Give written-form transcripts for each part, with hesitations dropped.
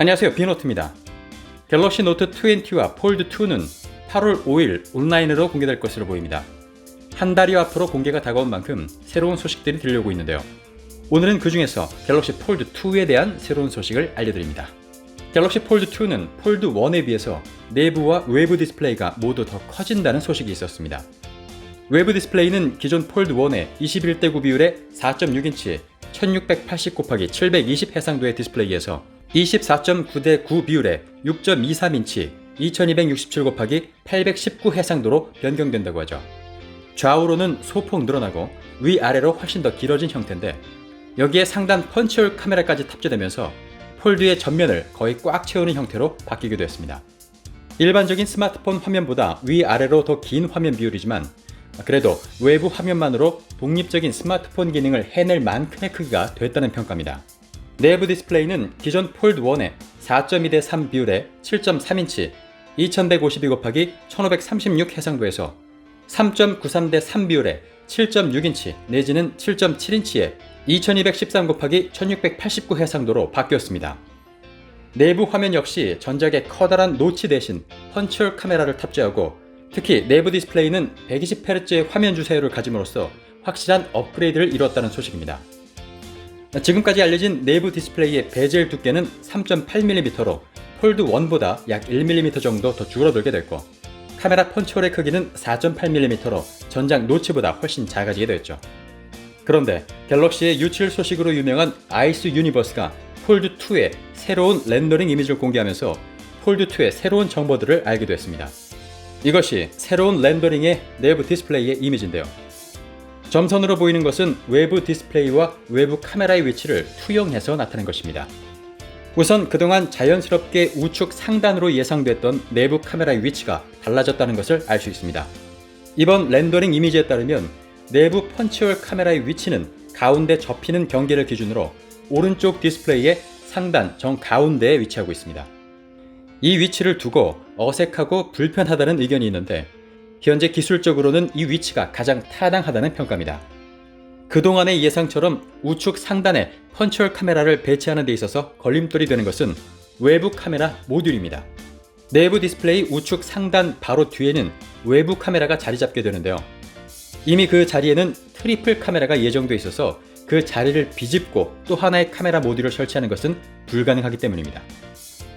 안녕하세요, 빈노트입니다. 갤럭시 노트 20와 폴드 2는 8월 5일 온라인으로 공개될 것으로 보입니다. 한 달여 앞으로 공개가 다가온 만큼 새로운 소식들이 들려오고 있는데요. 오늘은 그 중에서 갤럭시 폴드 2에 대한 새로운 소식을 알려드립니다. 갤럭시 폴드 2는 폴드 1에 비해서 내부와 외부 디스플레이가 모두 더 커진다는 소식이 있었습니다. 외부 디스플레이는 기존 폴드 1의 21:9 비율의 4.6인치 1680x720 해상도의 디스플레이에서 24.9:9 비율의 6.23인치 2267x819 해상도로 변경된다고 하죠. 좌우로는 소폭 늘어나고 위아래로 훨씬 더 길어진 형태인데, 여기에 상단 펀치홀 카메라까지 탑재되면서 폴드의 전면을 거의 꽉 채우는 형태로 바뀌게 되었습니다. 일반적인 스마트폰 화면보다 위아래로 더 긴 화면 비율이지만, 그래도 외부 화면만으로 독립적인 스마트폰 기능을 해낼 만큼의 크기가 됐다는 평가입니다. 내부 디스플레이는 기존 폴드 1의 4.2:3 비율의 7.3인치 2152x1536 해상도에서 3.93:3 비율의 7.6인치 내지는 7.7인치의 2213x1689 해상도로 바뀌었습니다. 내부 화면 역시 전작의 커다란 노치 대신 펀치홀 카메라를 탑재하고, 특히 내부 디스플레이는 120Hz의 화면 주사율을 가짐으로써 확실한 업그레이드를 이뤘다는 소식입니다. 지금까지 알려진 내부 디스플레이의 베젤 두께는 3.8mm로 폴드 1보다 약 1mm 정도 더 줄어들게 됐고, 카메라 펀치홀의 크기는 4.8mm로 전작 노치보다 훨씬 작아지게 되었죠. 그런데 갤럭시의 유출 소식으로 유명한 아이스 유니버스가 폴드 2의 새로운 렌더링 이미지를 공개하면서 폴드 2의 새로운 정보들을 알게 됐습니다. 이것이 새로운 렌더링의 내부 디스플레이의 이미지인데요. 점선으로 보이는 것은 외부 디스플레이와 외부 카메라의 위치를 투영해서 나타낸 것입니다. 우선 그동안 자연스럽게 우측 상단으로 예상됐던 내부 카메라의 위치가 달라졌다는 것을 알 수 있습니다. 이번 렌더링 이미지에 따르면 내부 펀치홀 카메라의 위치는 가운데 접히는 경계를 기준으로 오른쪽 디스플레이의 상단 정가운데에 위치하고 있습니다. 이 위치를 두고 어색하고 불편하다는 의견이 있는데, 현재 기술적으로는 이 위치가 가장 타당하다는 평가입니다. 그동안의 예상처럼 우측 상단에 펀치홀 카메라를 배치하는 데 있어서 걸림돌이 되는 것은 외부 카메라 모듈입니다. 내부 디스플레이 우측 상단 바로 뒤에는 외부 카메라가 자리 잡게 되는데요. 이미 그 자리에는 트리플 카메라가 예정되어 있어서 그 자리를 비집고 또 하나의 카메라 모듈을 설치하는 것은 불가능하기 때문입니다.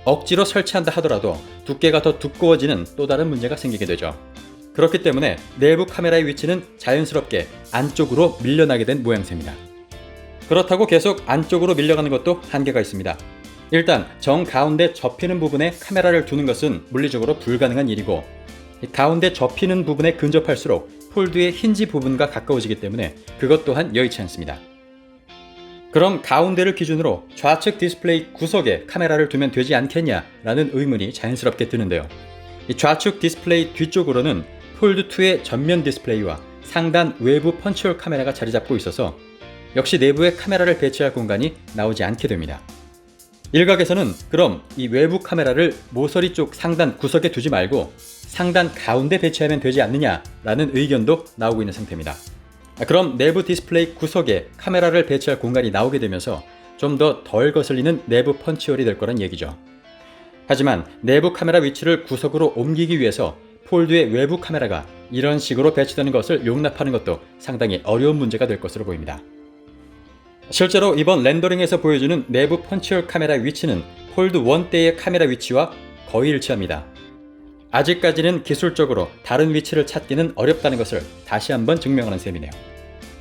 억지로 설치한다 하더라도 두께가 더 두꺼워지는 또 다른 문제가 생기게 되죠. 그렇기 때문에 내부 카메라의 위치는 자연스럽게 안쪽으로 밀려나게 된 모양새입니다. 그렇다고 계속 안쪽으로 밀려가는 것도 한계가 있습니다. 일단 정가운데 접히는 부분에 카메라를 두는 것은 물리적으로 불가능한 일이고, 가운데 접히는 부분에 근접할수록 폴드의 힌지 부분과 가까워지기 때문에 그것 또한 여의치 않습니다. 그럼 가운데를 기준으로 좌측 디스플레이 구석에 카메라를 두면 되지 않겠냐라는 의문이 자연스럽게 드는데요. 이 좌측 디스플레이 뒤쪽으로는 폴드 2의 전면 디스플레이와 상단 외부 펀치홀 카메라가 자리 잡고 있어서 역시 내부에 카메라를 배치할 공간이 나오지 않게 됩니다. 일각에서는 그럼 이 외부 카메라를 모서리 쪽 상단 구석에 두지 말고 상단 가운데 배치하면 되지 않느냐라는 의견도 나오고 있는 상태입니다. 그럼 내부 디스플레이 구석에 카메라를 배치할 공간이 나오게 되면서 좀 더 덜 거슬리는 내부 펀치홀이 될 거란 얘기죠. 하지만 내부 카메라 위치를 구석으로 옮기기 위해서 폴드의 외부 카메라가 이런 식으로 배치되는 것을 용납하는 것도 상당히 어려운 문제가 될 것으로 보입니다. 실제로 이번 렌더링에서 보여주는 내부 펀치홀 카메라 위치는 폴드 1 때의 카메라 위치와 거의 일치합니다. 아직까지는 기술적으로 다른 위치를 찾기는 어렵다는 것을 다시 한번 증명하는 셈이네요.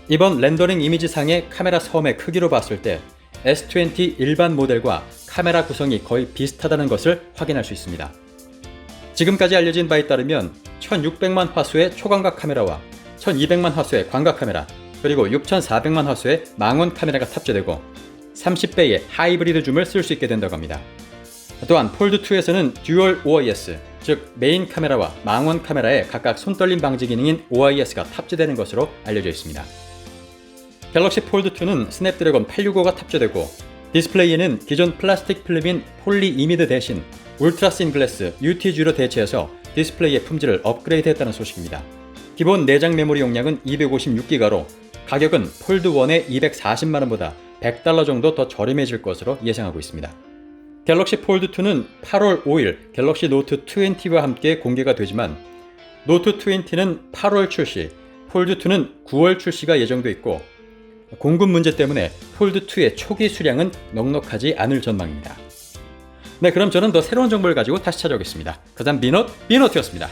이번 렌더링 이미지상의 카메라 섬의 크기로 봤을 때 S20 일반 모델과 카메라 구성이 거의 비슷하다는 것을 확인할 수 있습니다. 지금까지 알려진 바에 따르면 1600만 화소의 초광각 카메라와 1200만 화소의 광각 카메라, 그리고 6400만 화소의 망원 카메라가 탑재되고 30배의 하이브리드 줌을 쓸 수 있게 된다고 합니다. 또한 폴드 2에서는 듀얼 OIS, 즉 메인 카메라와 망원 카메라에 각각 손떨림 방지 기능인 OIS가 탑재되는 것으로 알려져 있습니다. 갤럭시 폴드 2는 스냅드래곤 865가 탑재되고, 디스플레이에는 기존 플라스틱 필름인 폴리 이미드 대신 울트라 씬 글래스 UTG로 대체해서 디스플레이의 품질을 업그레이드했다는 소식입니다. 기본 내장 메모리 용량은 256기가로 가격은 폴드 1의 240만원보다 $100 정도 더 저렴해질 것으로 예상하고 있습니다. 갤럭시 폴드2는 8월 5일 갤럭시 노트 20와 함께 공개가 되지만 노트 20는 8월 출시, 폴드2는 9월 출시가 예정돼 있고 공급 문제 때문에 폴드2의 초기 수량은 넉넉하지 않을 전망입니다. 네, 그럼 저는 더 새로운 정보를 가지고 다시 찾아오겠습니다. 그다음 비너트였습니다.